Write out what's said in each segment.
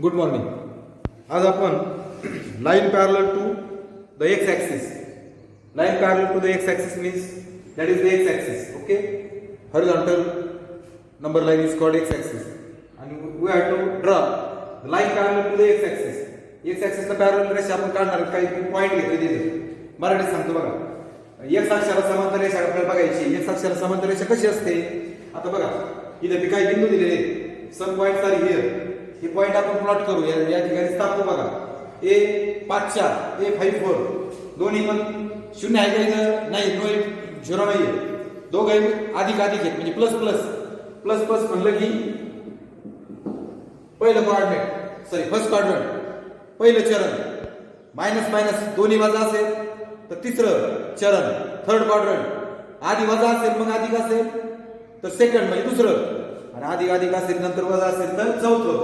Good morning. आज आपण line parallel to the x axis. Line parallel to the x axis means that is the x axis. Okay, horizontal number line is called x axis and we have to draw the line parallel to the x axis. x axis ला parallel रेषा आपण काढणार आहोत. काही point घेतले तिथे मराठीत सांगतो बघा. x अक्षाला समांतर रेषा आपल्याला बघायची. x अक्षाला समांतर रेषा कशी असते आता बघा. इथे मी काही बिंदू दिलेले आहेत. Some points are here. हे पॉइंट आपण प्लॉट करू. या ठिकाणी स्थापू बघा. a 5 4 a 5 4 दोन्ही पण शून्य आहे का इथं नाही. नो झिरो नाहीये. दोघे अधिक अधिक आहेत म्हणजे प्लस प्लस प्लस प्लस म्हणलं की पहिलं क्वाड्रंट फर्स्ट क्वाड्रंट पहिलं चरण मायनस मायनस दोन्ही वजा असेल तर तिसरं चरण थर्ड क्वाड्रंट आधी वजा असेल मग अधिक असेल तर सेकंड म्हणजे दुसरं आणि अधिक अधिक असेल नंतर वजा असेल तर चौथं.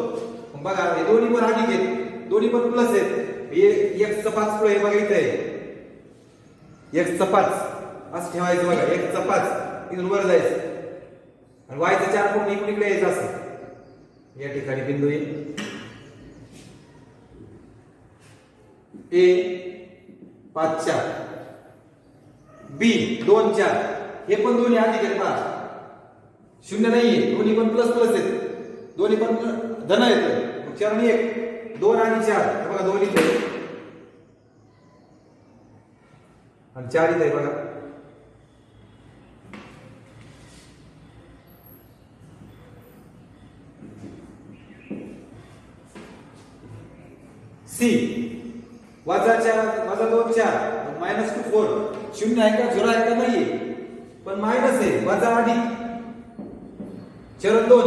बघा हे दोन्ही पण अधिक आहेत दोन्ही पण प्लस आहेत. हे x चा 5 हे बघा इथे आहे x चा 5 असं ठेवायचं बघा. x चा 5 इथून वर जायचं आणि y चा 4 पण इकडे इकडे यायचं असं. या ठिकाणी बिंदू आहे a 5 4 b 2 4 हे पण दोन्ही अधिक आहेत पहा. शून्य नाहीये दोन्ही पण प्लस प्लस आहेत दोन्ही पण धन आहेत. चरण 1 2 आणि 4 बघा दोन्ही आणि 4 इथे आहे बघा. सी वजा 4 वजा 2 4 मायनस 2 4 शून्य आहे का झिरो आहे का नाहीये पण मायनस आहे वजा अधिक चरण 2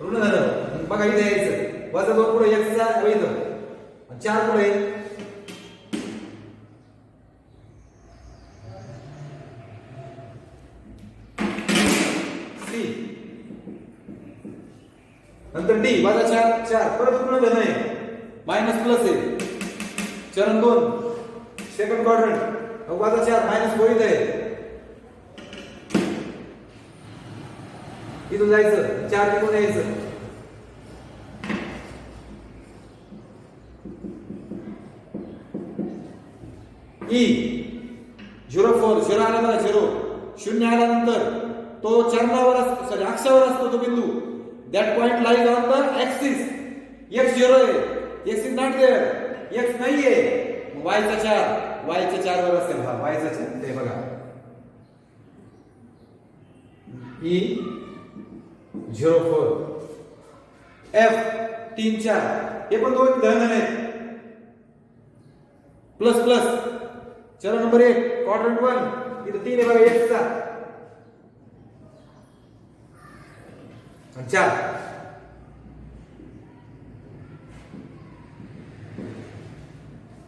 ऋण धन बघा इथे यायचं वजा 2 पुढे x चा वैध 4 पुढे सी नंतर डी वजा 4 4 परत ऋण धन आहे माइनस प्लस आहे चरण 2 सेकंड क्वाड्रंट वजा 4 मायनस होईल आहे इथून जायचं 4 तिकडून यायचं. ई 04 0 आला ना 0 शून्य आल्यानंतर तो चरणावर सॉरी अक्षावर असतो तो बिंदू. That point lies on the axis. x 0 आहे x is not there x नाहीये y चा 4 y च्या 4 वर असेल. हा y चा 4 ते बघा e 04 f 3 4 हे पण दोन धन आहेत प्लस प्लस चरण नंबर 1 क्वाड्रंट 1 इथे 3 आहे बघा x चा आणि 4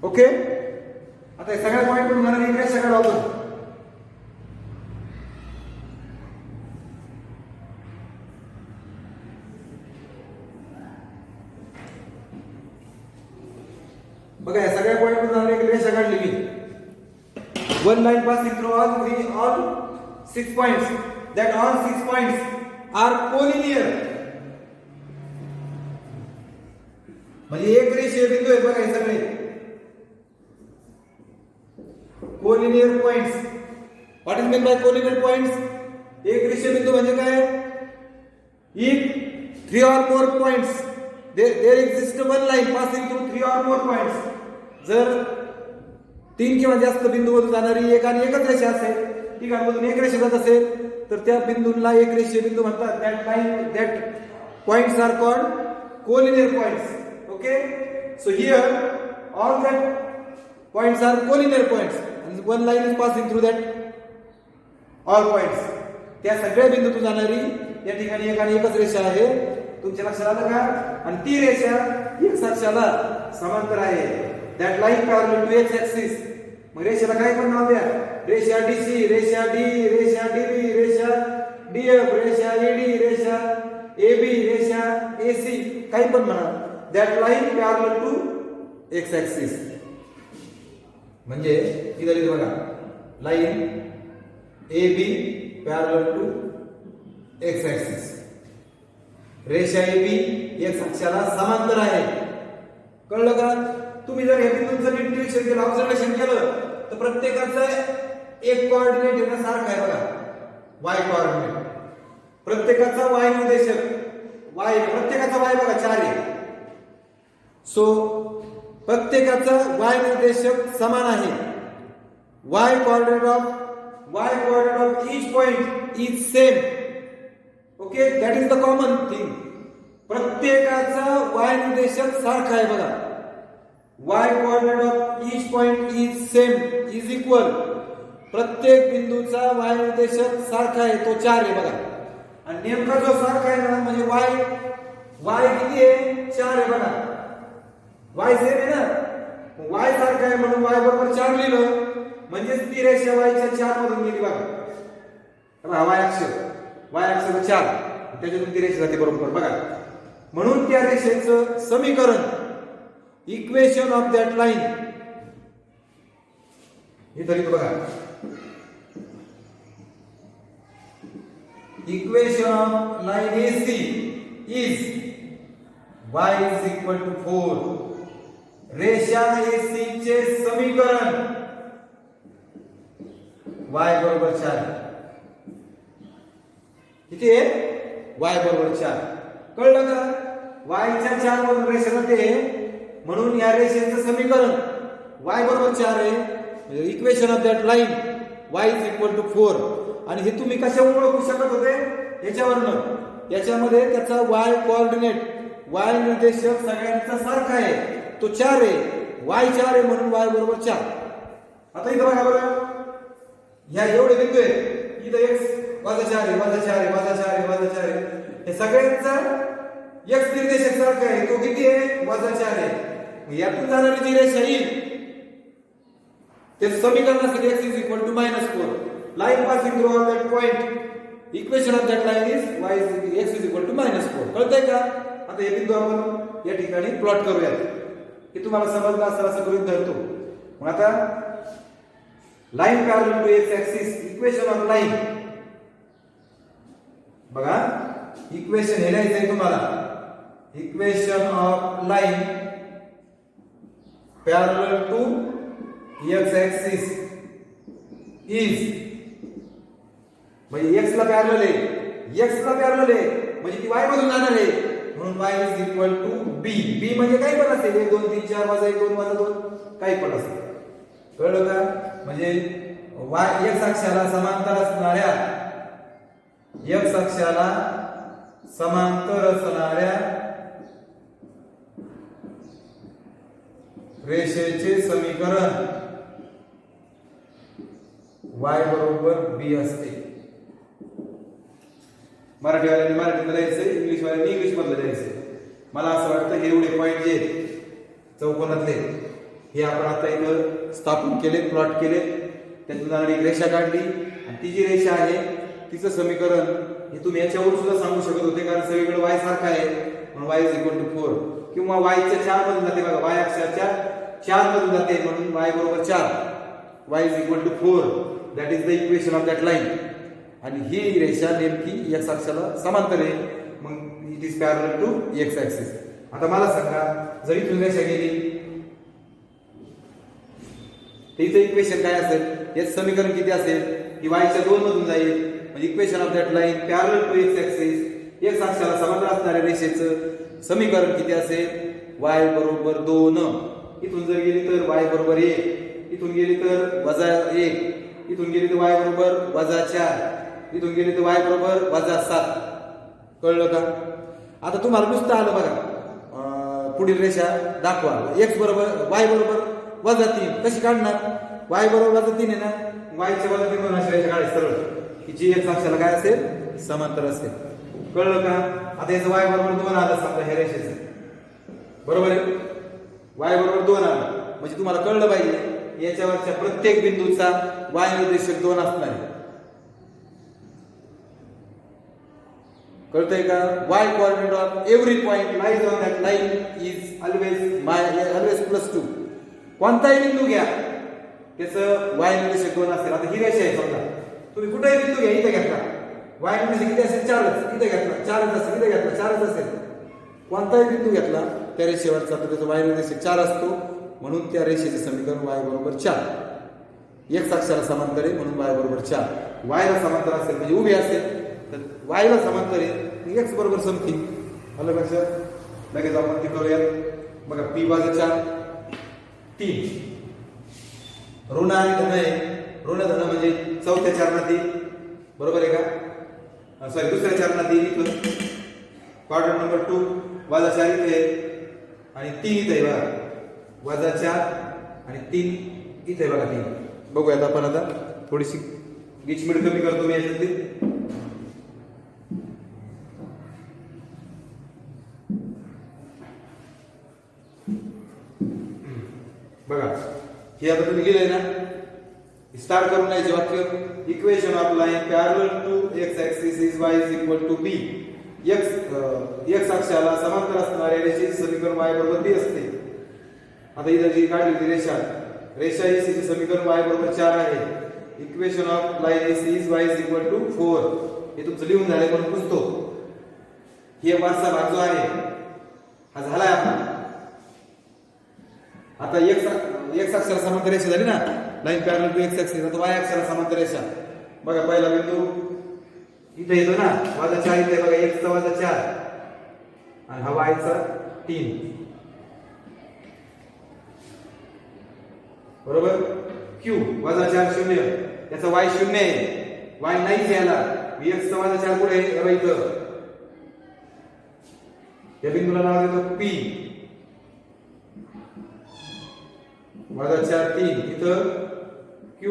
ओके. आता सगळ्या पॉइंट पण मला एक रेषा काढू आपण. बघा या सगळ्या पॉइंट पण एक रेषा काढली मी. One line passing through all 6 points. That all 6 points are collinear. म्हणजे एक रेषीय बिंदू आहे बघा हे सगळे collinear points. What is meant by collinear points? एक रेषीय बिंदू म्हणजे काय? If 3 or more points there exists one line passing through 3 or more points. जर 3 किंवा जास्त बिंदूमधून जाणारी एक आणि एकच रेषा असेल ठिकाणमधून एक रेषा जात असेल तर त्या बिंदूला एक रेषीय बिंदू म्हणतात. that points are called collinear points. Okay, so here all that points are collinear points. One line is passing through that all points. त्या सगळ्या बिंदूतून जाणारी या ठिकाणी एक आणि एकच रेषा आहे. तुमच्या लक्षात आलं का? आणि ती रेषा x अक्षाला समांतर आहे. That line parallel to x axis. मग रेषेला काय पण नाव द्या. रेषा DC रेषा D रेषा DB रेषा DF रेषा AD रेषा AB रेषा AC काही पण म्हणा. That line parallel to x axis म्हणजे इधर इधर बघा line AB parallel to x axis. रेषा AB एक्स अक्षाला समांतर आहे. कळलं का? तुम्ही जर या बिंदूंचं नीट निरीक्षण केलं, ऑब्झर्वेशन केलं, तर प्रत्येकाचा एक कोऑर्डिनेट येणं सारखं आहे बघा, वाय कोऑर्डिनेट. प्रत्येकाचा वाय निर्देशक प्रत्येकाचा वाय बघा 4 आहे. सो प्रत्येकाचा वाय निर्देशक समान आहे. Y coordinate of each point is same. Okay, that is the common thing. प्रत्येकाचा वाय निर्देशक सारखा आहे बघा. Y coordinate of each point is same is equal. प्रत्येक बिंदूचा वाय निर्देशक सारखा आहे, तो 4 आहे बघा. आणि नेमका जो सारखा आहे ना, म्हणजे वाय किती आहे? 4 आहे बघा. वाय सेम आहे ना, वाय सारखा आहे म्हणून वाय बरोबर 4 लिहिलं, म्हणजे ती रेषा वायच्या 4 मधून गेली बघा. वाय अक्ष 4, त्याच्यातून ती रेषा जाते बरोबर बघा. म्हणून त्या रेषेचं समीकरण, इक्वेशन ऑफ दॅट लाईन, हे तरी बघा, equation of line AC is y is equal to 4. रेषा AC चे समीकरण y बरोबर 4. किती आहे? y बरोबर 4. कळलं का? y च्या 4 मधून रेषा जाते, म्हणून या रेषेचं समीकरण y बरोबर 4 आहे. म्हणजे equation of that line y is equal to 4. आणि हे तुम्ही कशावरून ओळखू शकत होते? याच्यावरनं. याच्यामध्ये त्याचा y कोऑर्डिनेट, y निर्देशक सगळ्यांचा सारखा आहे, तो 4 आहे. y 4 आहे म्हणून y बरोबर 4. आता इथं बघा बरं, ह्या एवढे बिंदू आहेत. इथं x -4 आहे, -4 आहे, -4 आहे, -4 आहे. हे सगळ्यांचा x निर्देशक सारखा आहे, तो किती आहे? -4 आहे. यातून जाणारी जी रेषा येईल ते समीकरणासाठी x is equal to -4. Line passing through all that point. Equation of that line is x is equal to -4. कळतंय का? आता हे बिंदू आपण या ठिकाणी प्लॉट करूयात, की तुम्हाला समजलं असेल असं गृहीत धरतो. मग आता line parallel to x axis, equation of line बघा. इक्वेशन हे लिहायचं आहे तुम्हाला. Equation of line parallel to x axis is, म्हणजे x ला पॅरलल आहे, म्हणजे ती y मधून जाणार आहे, म्हणून y is equal to b म्हणजे काही पण असेल, 1 2 3 4 1 2 2 काही पण असेल. कळलं का? म्हणजे x अक्षाला समांतर असणाऱ्या रेषेचे समीकरण y बरोबर b असते. मराठीवाल्यांनी मराठीत लिहायचं, इंग्लिशवाल्यांनी इंग्लिश मधलं लिहायचं. मला असं वाटतं हे एवढे पॉईंट जे चौकोनातले हे आपण आता इथं स्थापन केले, प्लॉट केले, त्यातून जाणारी एक रेषा काढली, आणि ती जी रेषा आहे तिचं समीकरण हे तुम्ही याच्यावरून सुद्धा सांगू शकत होते, कारण सगळीकडे y सारखा आहे म्हणून y is equal to 4. किंवा y च्या 4 मधून जाते बघा, y अक्षाच्या 4 मधून जाते म्हणून y बरोबर 4, y is equal to 4. That is the equation of that line. आणि ही रेषा नेमकी x अक्षाला समांतर आहे, मग it is parallel to x axis. आता मला सांगा, जर इथून रेषा गेली तर इथे इक्वेशन काय असेल? याचं समीकरण किती असेल? ही y च्या 2 मधून जाईल, म्हणजे equation of that line parallel to x axis, x अक्षाला समांतर असणाऱ्या रेषेचं समीकरण किती असेल? y बरोबर 2. इथून जर गेली तर y बरोबर 1, इथून गेली तर -1, इथून गेली तर y बरोबर -4, इथून गेली तर y बरोबर -7. कळलं का? आता तुम्हाला नुसतं आलं बघा, पुढील रेषा दाखवा. x बरोबर y बरोबर -3 कशी काढणार? y बरोबर -3 आहे ना, y च्या -3 म्हणून अशी रेषा काढायची सरळ, की जी x अक्षाला काय असेल? समांतर असेल. कळलं का? आता याचं y बरोबर 2 आलं समजा ह्या रेषेचं, बरोबर आहे? y बरोबर 2 आलं म्हणजे तुम्हाला कळलं पाहिजे याच्यावरच्या प्रत्येक बिंदूचा y निर्देशक 2 असणार आहे. कळतंय का? y coordinate of every point lies on that line is always +2. कोणताही बिंदू घ्या त्याचं y निर्देशक 2 असेल. आता ही रेषा आहे समजा, तुम्ही कुठेही बिंदू घ्या, इथे घेतला वाय निर्देशक किती असेल? 4च. इथे घेतला 4च असेल, इथे घेतला 4च असेल. कोणताही बिंदू घेतला त्या रेषेवरचा तर त्याचा वाय निर्देशक 4 असतो. म्हणून त्या रेषेचे समीकरण y बरोबर 4. x अक्षाला समांतर आहे म्हणून y बरोबर 4. y ला समांतर असेल म्हणजे उभी असेल तर y ला समांतर आहे x बरोबर समथिंग. आलं लक्षात? लगेच आपण ते करूयात. बघा p = 4 3 ऋण आणि धन आहे. ऋण धन म्हणजे चौथ्या चरणात येईल. बरोबर आहे का? सॉरी दुसऱ्या चरणात येईल. इथं क्वाड्रंट नंबर 2 -4 इथे आहे आणि 3 इथे आहे बघा. -4 आणि 3 इथे आहे बघा. 3 बघूयात आपण आता. थोडीशी गिचमिड कमी करतो मी याच्यातली. बघा हे आता तुम्ही लिहिलंय ना. स्टार्ट करून याचे वाक्य. Equation of line parallel to x axis is y is equal to b. x अक्षाला समांतर असणाऱ्या रेषेचे समीकरण y बरोबर b असते. आता इथं जी काढली होती रेषा AC चे समीकरण y बरोबर 4 आहे. Equation of line AC is y is equal to 4. हे तुमचं लिहून झालंय म्हणून पुसतो. हे वरचा भाग जो आहे हा झालाय आपला. आता x अक्षाला समांतर रेषा झाली ना. Line parallel to x axis. आता y अक्षाला समांतर रेषा. बघा पहिला बिंदू इथे येतो ना. -4 इथे बघा. x चा -4 आणि हा y चा 3. बरोबर. q -4 0. याचा y 0 आहे. y नाहीच याला. x चा -4 कुठे आहे? बघा इथं. या बिंदूला नाव देतो p. -4 3 इथं q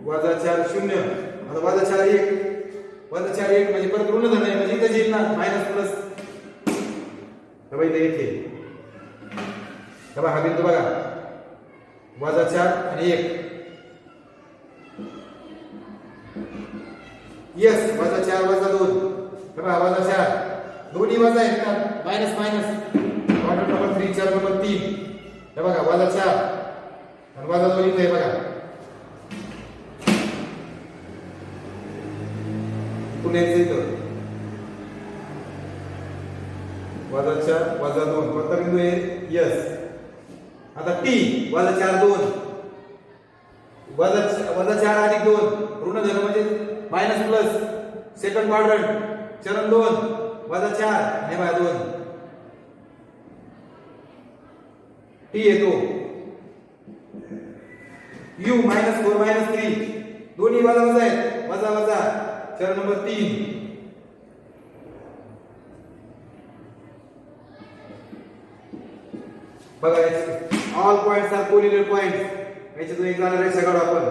-4 0. आता -4 1 -4 1 म्हणजे परत ऋण धन आहे म्हणजे इथे येईल ना. मायनस प्लस इथे येते. हा बिंदू बघा. -4 आणि 1. यस -4 -2. बघा -4 दोन्ही वजा आहेत ना. Minus quadrant number 3 4 number 3. हे बघा -4 आणि -2 इथे बघा. पुन्हा इथं -4 -2 कोणता बिंदू आहे? यस. आता t -4 2 -4 अधिक 2 ऋण धन म्हणजे मायनस प्लस सेकंड क्वाड्रंट चरण 2 -4 हे बघा 2 t येतो. u -4 -3 दोन्ही वजा आहेत. वजा चरण नंबर 3. बघा all points are collinear points. याच्यातून एक जाणारी रेषा काढू आपण.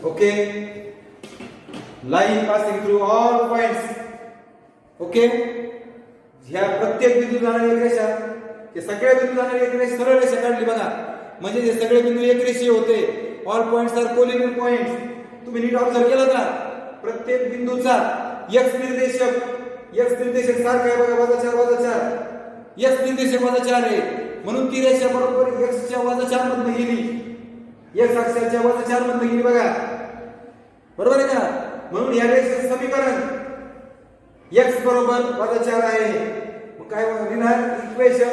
Okay. Line passing through all points. Okay. ह्या प्रत्येक बिंदू जाणारी एक रेषा. हे सगळे बिंदू जाणारी एक रेषा सरळ रेषा काढली बघा. म्हणजे हे सगळे बिंदू एक रेषीय होते. All points are collinear points. तुम्ही नीट ऑब्झर्व केलं का? प्रत्येक बिंदूचा x निर्देशक सारखा आहे बघा. -4 x निर्देशक -4 आहे म्हणून ती रेषा बरोबर x च्या -4 मधून गेली. x अक्षाच्या -4 मधून गेली बघा. बरोबर आहे का? म्हणून या रेषेचे समीकरण x बरोबर -4 आहे. मग काय लिहिणार? इक्वेशन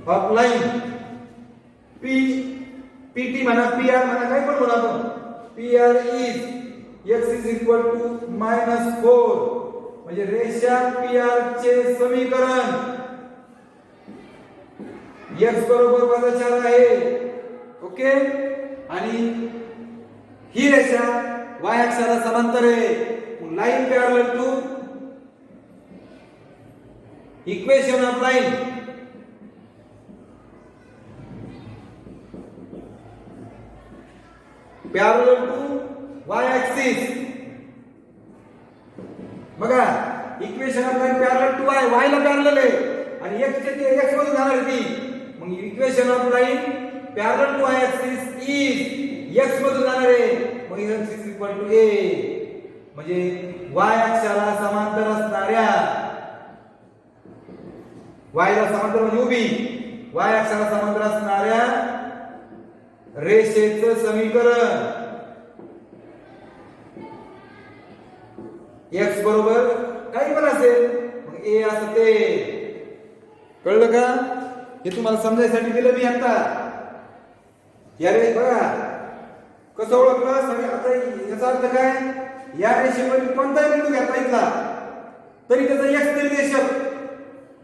ऑफ लाईन PT म्हणा PR म्हणा काय पण म्हणू आपण. PR is x is equal to -4 म्हणजे रेषा PR चे समीकरण x बरोबर -4 आहे. ओके. आणि ही रेषा y अक्षाला समांतर आहे. Line parallel to equation of line parallel to y axis. बघा equation of line parallel to y ला पॅरलल आहे आणि x चे x मधून जाणार ती. मग equation of line parallel to y axis is x मधून जाणार आहे. मग x is equal to a म्हणजे y अक्षाला समांतर असणाऱ्या वायला समांतर म्हणजे उभी, वाय अक्षाला समांतर असणाऱ्या रेषेचं समीकरण x बरोबर काही पण असेल, मग a असं ते. कळलं का? हे तुम्हाला समजायसाठी दिलं मी आता. यारे बघा कसं ओळखलं सगळे. आता याचा अर्थ काय, या रेषेवर कोणताही बिंदू घ्या इथला तरी त्याचा x निर्देशक,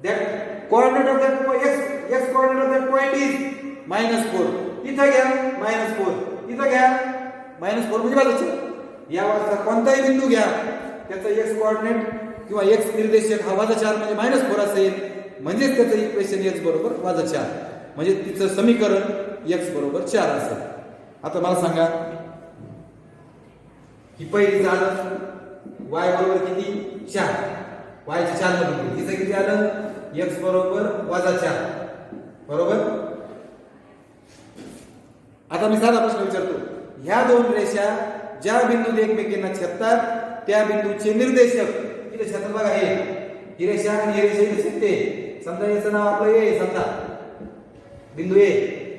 that coordinate of that x coordinate of that point is -4. इथं घ्या -4, इथं घ्या -4 म्हणजे बाजूचे. या वारचा कोणताही बिंदू घ्या त्याचा x कोऑर्डिनेट किंवा x निर्देशक हा -4 म्हणजे -4 असेल, म्हणजेच त्याचं इक्वेशन x बरोबर -4, म्हणजे तिचं समीकरण x बरोबर 4 असेल. आता मला सांगा, ही पहिली झालं y बरोबर किती 4, y चे 4 मध्ये हिचं किती आलं x बरोबर -4 बरोबर. आता मी साधा प्रश्न विचारतो, ह्या दोन रेषा ज्या बिंदूत एकमेकांना छेदतात त्या बिंदूचे निर्देशक इथे छेदतात बघा. ही रेषा आणि ही रेषा इथे छेदते. समजा याचं नाव आपलं ए, समजा बिंदू ए.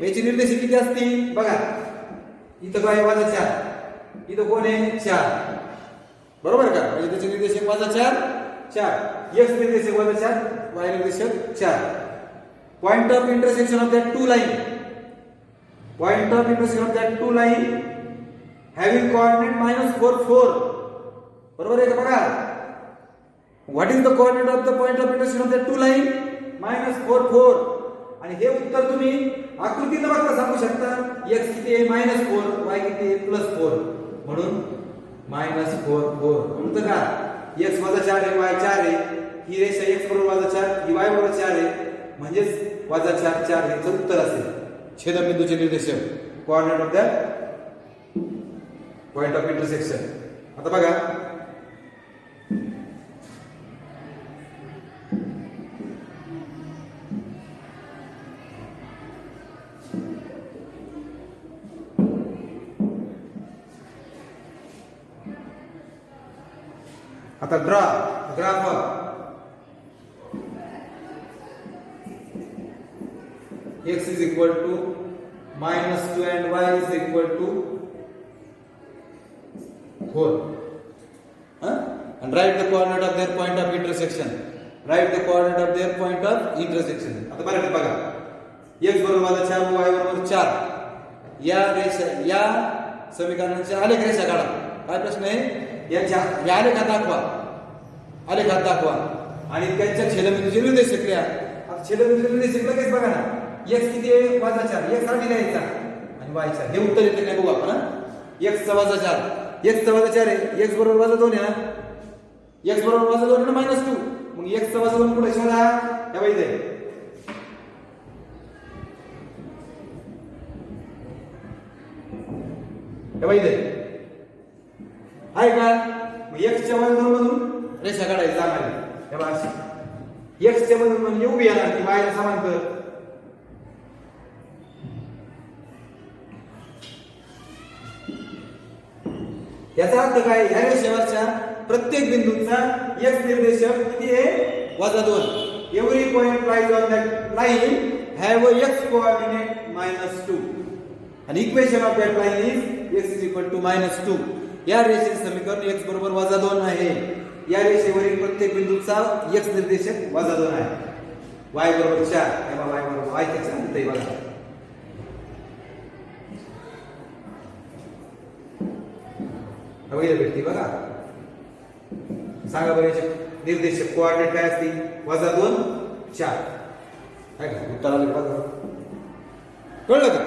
याचे निर्देशक किती असतील बघा. इथं काय -4, इथं कोण आहे 4 बरोबर का. म्हणजे त्याचे निर्देशक -4 x निर्देशक -4 y निर्देशक 4. Point of intersection of that two line, point of intersection of that two line having coordinate -4 बरोबर आहे का. बघा what is the coordinate of the point of intersection of that two line -4. आणि हे उत्तर तुम्ही आकृतीने बघता सांगू शकता. x किती आहे -4, y किती आहे +4, म्हणून -4 म्हणतं का x -4 आहे y 4 आहे. ही रेषा x बरोबर -4, ही y बरोबर 4 आहे, म्हणजेच -4 हेच उत्तर असेल. छेदबिंदूचे निर्देशक coordinate of that point of intersection. आता बघा आता graph x is equal to -2 and y is equal to 4. And write the coordinate of their point of intersection. Write the coordinate of their point of intersection. आता बघा x बरोबर 4 y बरोबर 4 या रेषा, या समीकरणाच्या आलेख रेषा काढा. काय प्रश्न आहे, या आलेखात दाखवा आणि त्यांच्या छेदबिंदूचे निर्देशक लिहा. आता छेदबिंदूचे निर्देशक लगेच बघा ना, x किती आहे -4, x साठी लिहायचा आणि y 4. हे उत्तर येते नाही बघू आपण. x चा -4, x चा -4 आहे, x बरोबर -2 आहे ना, x बरोबर -2 आहे ना -2, मग x चा -2 पुढे शोधा. हे पाहिजे आहे का. मग x च्या -2 मधून रेषा काढायची चांगली. हे बघा x च्या मधून म्हणजे उभी येणार ती y ला समांतर. याचा अर्थ काय, ह्या रेषेवरच्या प्रत्येक बिंदूचा x निर्देशक किती आहे -2. Every point lies on that line have a x coordinate -2 आणि equation of that line is x is equal to -2. या रेषेचे समीकरण x बरोबर -2 आहे. या रेषेवरील प्रत्येक बिंदूचा x निर्देशक -2 आहे. y बरोबर 4, तेव्हा y बरोबर y च्या 4 इथे बघा. भेटते बघा. सांगा बरं याचे निर्देशक कोऑर्डिनेट काय असतील -2 4 काय का उत्तर आले बघा. कळलं का.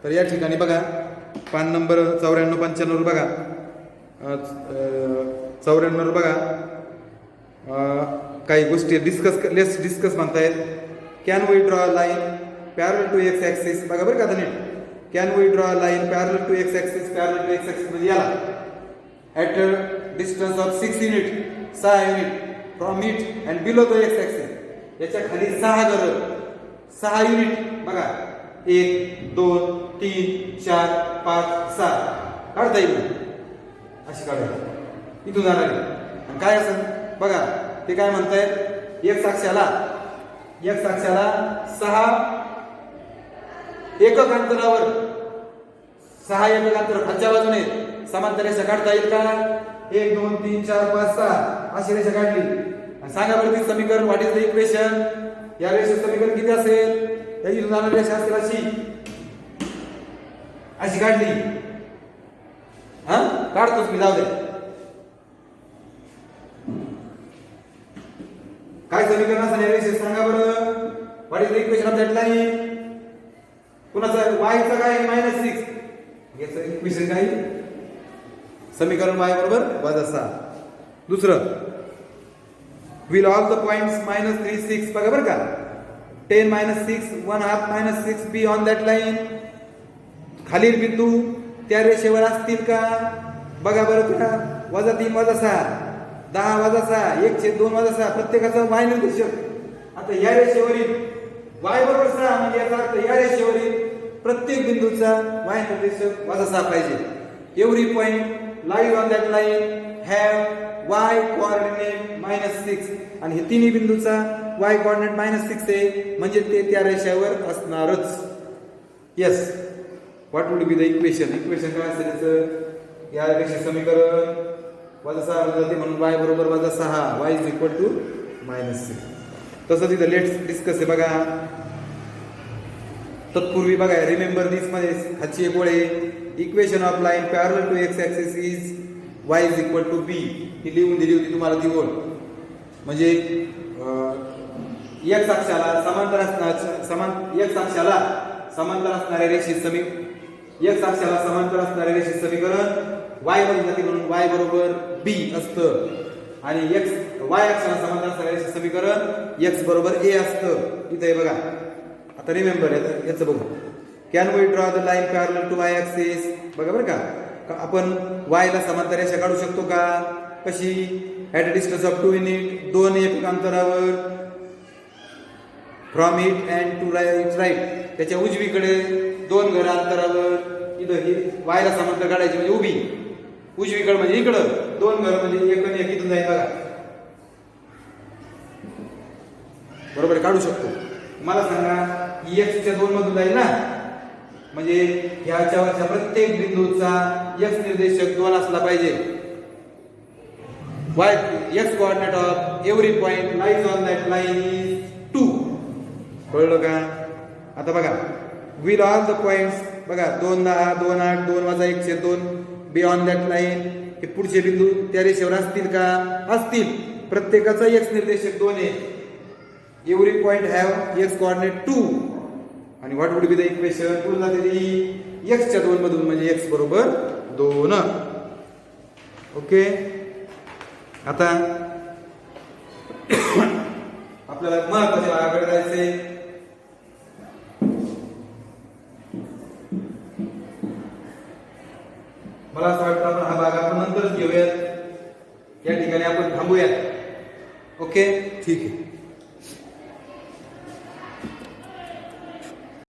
तर या ठिकाणी बघा पान नंबर 94-95 बघा. 94 बघा काही गोष्टी डिस्कस म्हणतायत. Can we draw a line parallel to x axis. बघा बरं का आता नीट. Can we draw a line parallel to x axis. Parallel to x axis म्हणजे याला at a distance of 6 unit 6 unit from it and below the x axis. याच्या खाली 6 घर 6 युनिट बघा 1 2 3 4 5 6 काढता येईल अशी काढायची. इथून जाणार काय असेल बघा. ते काय म्हणतायत x अक्षाला x अक्षाला 6 एकक अंतरावर 6 एकक अंतर खालच्या बाजूने समांतर रेषा काढता येईल का? 1 2 3 4 5 6 अशी रेषा काढली. आणि सांगा बरं ती समीकरण व्हॉट इज द इक्वेशन? या रेषेचे समीकरण किती असेल? या इथून जाणारी रेषा असेल अशी काढली. हा काढतोच मी, जाऊ दे. काय समीकरण असणार या रेषेचे सांगा बरं? What is the equation of that line? कुणाचं y चं काय? -6. याचं इक्वेशन काय? समीकरण y बरोबर -6. दुसरं, will all the points -3 6 बघा बरं का, 10 -6 1/2 -6 be on that line. खालील बिंदू त्या रेषेवर असतील का? बघा बरं का. -3 -6 10 -6 1/2 -6 प्रत्येकाचा y निर्देशक. आता या रेषेवरील y बरोबर 6 म्हणजे याचा अर्थ या रेषेवरील प्रत्येक बिंदूचा y निर्देशक -6 पाहिजे. Every point lies on that line have y coordinate -6 आणि हे तिन्ही बिंदूचा y कोऑर्डिनेट -6 आहे म्हणजे ते त्या रेषेवर असणारच. Yes, what would be the equation? Equation काय असेल याचं? या रेषे समीकरण -6 जाते म्हणून y बरोबर -6 y इज इक्वल टू -6. तसंच इथं लेट्स डिस्कस आहे बघा. तत्पूर्वी बघा, रिमेंबर दिस मध्ये खालची एक ओळ आहे. Equation of line parallel to x axis is y is equal to b. ही लिहून दिली होती तुम्हाला ती ओळ. म्हणजे x अक्षाला समांतर असणाऱ्या रेषेचे x अक्षाला समांतर असणाऱ्या रेषेचे समीकरण y मध्ये जाते म्हणून y बरोबर b असतं. आणि y अक्षाला समांतर असणाऱ्या रेषेचे समीकरण x बरोबर a असतं. इथे बघा. आता रिमेंबर याचं बघू. Can we draw the line parallel to y axis? बघा बरं का, आपण y ला समांतर रेषा काढू शकतो का? कशी? At a distance of 2 unit, 2 एकक अंतरावर from it and to right, त्याच्या उजवीकडे 2 घन अंतरावर. इथं ही y ला समांतर काढायची म्हणजे उभी, उजवीकडे म्हणजे इकडं 2 घन म्हणजे 1 आणि 1 इथून जाईल बघा. बरोबर काढू शकतो. मला सांगा x च्या 2 मधून जाईल ना, म्हणजे ह्याच्यावरच्या प्रत्येक बिंदूचा x निर्देशक 2 असला पाहिजे. x coordinate of every point lies on that line is 2. कळलं का? आता बघा, विल ऑल द पॉइंट्स बघा 2 10 2 8 2 1/2 बियॉन्ड दॅट लाईन, हे पुढचे बिंदू त्या रेषेवर असतील का? असतील. प्रत्येकाचा x निर्देशक 2 आहे. Every point have x coordinate 2. आणि what would be the equation? पुढे जाते ती x च्या 2 मधून म्हणजे x बरोबर 2. ओके. आता आपल्याला महत्त्वाच्या भागाकडे जायचंय. मला असं वाटतं आपण हा भाग आपण नंतरच घेऊयात. या ठिकाणी आपण थांबूयात. ओके, ठीक आहे.